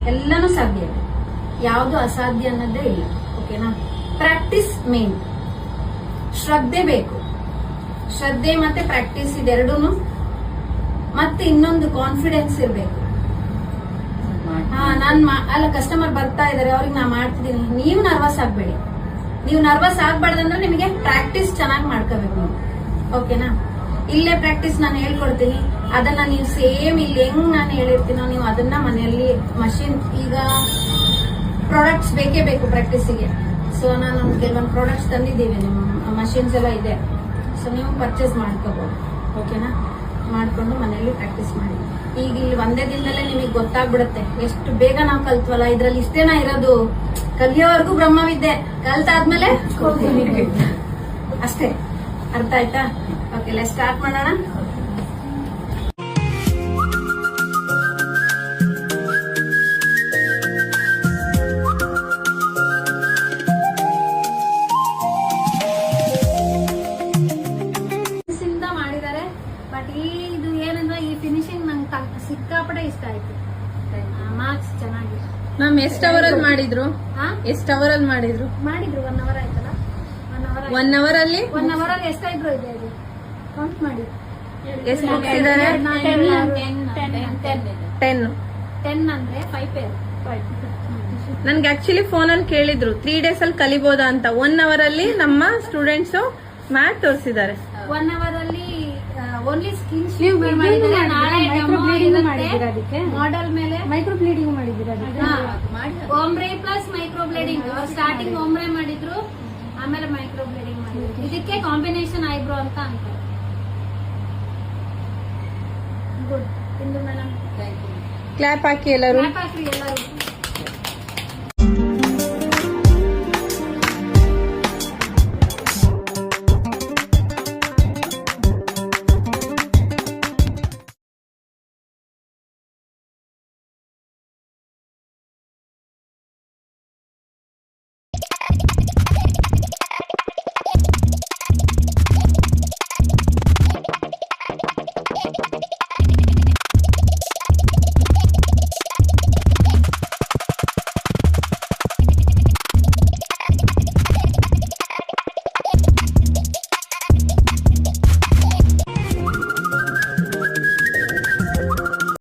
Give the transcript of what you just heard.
ಎಲ್ಲಾನು ಸಾಧ್ಯ ಇದೆ, ಯಾವುದು ಅಸಾಧ್ಯ ಅನ್ನೋದೇ ಇಲ್ಲ. ಓಕೆನಾ? ಪ್ರಾಕ್ಟೀಸ್ ಮೇನ್, ಶ್ರದ್ಧೆ ಬೇಕು. ಶ್ರದ್ಧೆ ಮತ್ತೆ ಪ್ರಾಕ್ಟೀಸ್ ಇದೆರಡೂನು, ಮತ್ತೆ ಇನ್ನೊಂದು ಕಾನ್ಫಿಡೆನ್ಸ್ ಇರಬೇಕು. ಅಲ್ಲ, ಕಸ್ಟಮರ್ ಬರ್ತಾ ಇದಾರೆ, ಅವ್ರಿಗೆ ನಾ ಮಾಡ್ತಿದ್ದೀನಿ, ನೀವು ನರ್ವಸ್ ಆಗ್ಬೇಡಿ. ನೀವು ನರ್ವಸ್ ಆಗ್ಬಾರ್ದಂದ್ರೆ ನಿಮಗೆ ಪ್ರಾಕ್ಟೀಸ್ ಚೆನ್ನಾಗಿ ಮಾಡ್ಕೋಬೇಕು ನೀವು. ಓಕೆನಾ? ಇಲ್ಲೇ ಪ್ರಾಕ್ಟೀಸ್ ನಾನು ಹೇಳ್ಕೊಡ್ತೀನಿ, ಅದನ್ನ ನೀವು ಸೇಮ್ ಇಲ್ಲಿ ಹೆಂಗ್ ನಾನು ಹೇಳಿರ್ತೀನೋ ನೀವು ಅದನ್ನ ಮನೆಯಲ್ಲಿ ಮಷಿನ್, ಈಗ ಪ್ರಾಡಕ್ಟ್ಸ್ ಬೇಕೇ ಬೇಕು ಪ್ರಾಕ್ಟೀಸಿಗೆ. ಸೊ ನಾನು ಕೆಲವೊಂದು ಪ್ರಾಡಕ್ಟ್ಸ್ ತಂದಿದ್ದೀವಿ, ನಿಮ್ಮ ಮಷಿನ್ಸ್ ಎಲ್ಲ ಇದೆ. ಸೊ ನೀವು ಪರ್ಚೇಸ್ ಮಾಡ್ಕೋಬಹುದು. ಓಕೆನಾ? ಮಾಡ್ಕೊಂಡು ಮನೆಯಲ್ಲಿ ಪ್ರಾಕ್ಟೀಸ್ ಮಾಡಿ. ಈಗ ಇಲ್ಲಿ ಒಂದೇ ದಿನದಲ್ಲೇ ನಿಮಗೆ ಗೊತ್ತಾಗ್ಬಿಡುತ್ತೆ ಎಷ್ಟು ಬೇಗ ನಾವು ಕಲ್ತ್ವಲ್ಲ. ಇದ್ರಲ್ಲಿ ಇಷ್ಟೇನಾ ಇರೋದು, ಕಲಿಯೋವರೆಗೂ ಬ್ರಹ್ಮವಿದ್ಯೆ, ಕಲ್ತಾದ್ಮೇಲೆ ಅಷ್ಟೇ. ಅರ್ಥ ಆಯ್ತಾ? ಓಕೆ, ಲೆಟ್ಸ್ ಸ್ಟಾರ್ಟ್ ಮಾಡೋಣ. ಮಾಡಿದ್ದಾರೆ, ಬಟ್ ಇದು ಏನಂದ್ರೆ ಈ ಫಿನಿಶಿಂಗ್ ನಂಗೆ ಸಿಕ್ಕಾಪಟ್ಟೆ ಇಷ್ಟ ಆಯ್ತು. ಮಾರ್ಕ್ಸ್ ಚೆನ್ನಾಗಿ. ಮ್ಯಾಮ್ ಎಷ್ಟು ಅವರಲ್ಲಿ ಮಾಡಿದ್ರು? ಎಷ್ಟು ಅವರಲ್ಲಿ ಮಾಡಿದ್ರು? 1 ಅವರ್ ಆಯ್ತಲ್ಲ. 1 ಅವರಲ್ಲಿ ಎಷ್ಟಾಯ್ತು ಇದೆ ಇದು ಕೌಂಟ್ ಮಾಡಿ. ಎಷ್ಟು ಮುಗಿಸಿದ್ದಾರೆ? 10 ಅಂದ್ರೆ 5 ಪೇರ್. ನನ್ಗೆ ಆಕ್ಚುಲಿ ಫೋನ್ ಅಲ್ಲಿ ಕೇಳಿದ್ರು 3 ಡೇಸ್ ಅಲ್ಲಿ ಕಲಿಬೋದಾ ಅಂತ. 1 ಅವರ್ ಅಲ್ಲಿ ನಮ್ಮ ಸ್ಟೂಡೆಂಟ್ಸ್ ಮ್ಯಾಟ್ ತೋರಿಸಿದ್ದಾರೆ. 1 ಅವರ್ ಅಲ್ಲಿ ಓನ್ಲಿ ಸ್ಕಿನ್ ಶೇಪ್ ಮಾಡಿದ್ದಾರೆ. ನಾಳೆ ಮಾಡೆಲ್ ಮೇಲೆ ಮೈಕ್ರೋ ಬ್ಲೀಡಿಂಗ್ ಮಾಡಿದ್ದೀರಾ? ಓಮ್ರೆ ಪ್ಲಸ್ ಮೈಕ್ರೋ ಬ್ಲೇಡಿಂಗ್. ಸ್ಟಾರ್ಟಿಂಗ್ ಓಮ್ರೆ ಮಾಡಿದ್ರು, ಆಮೇಲೆ ಮೈಕ್ರೋ ಬ್ಲೇಡಿಂಗ್ ಮಾಡಿದ್ರು. ಇದಕ್ಕೆ ಕಾಂಬಿನೇಷನ್ ಐಬ್ರೋ ಅಂತ ಅಂತಾರೆ. ಗುಡ್. ಇಂದು ಮೇಡಮ್ ಕ್ಲಾಪ್ ಹಾಕಿ ಎಲ್ಲರೂ. ಕ್ಲಾಪ್ ಹಾಕ್ರಿ ಎಲ್ಲರೂ.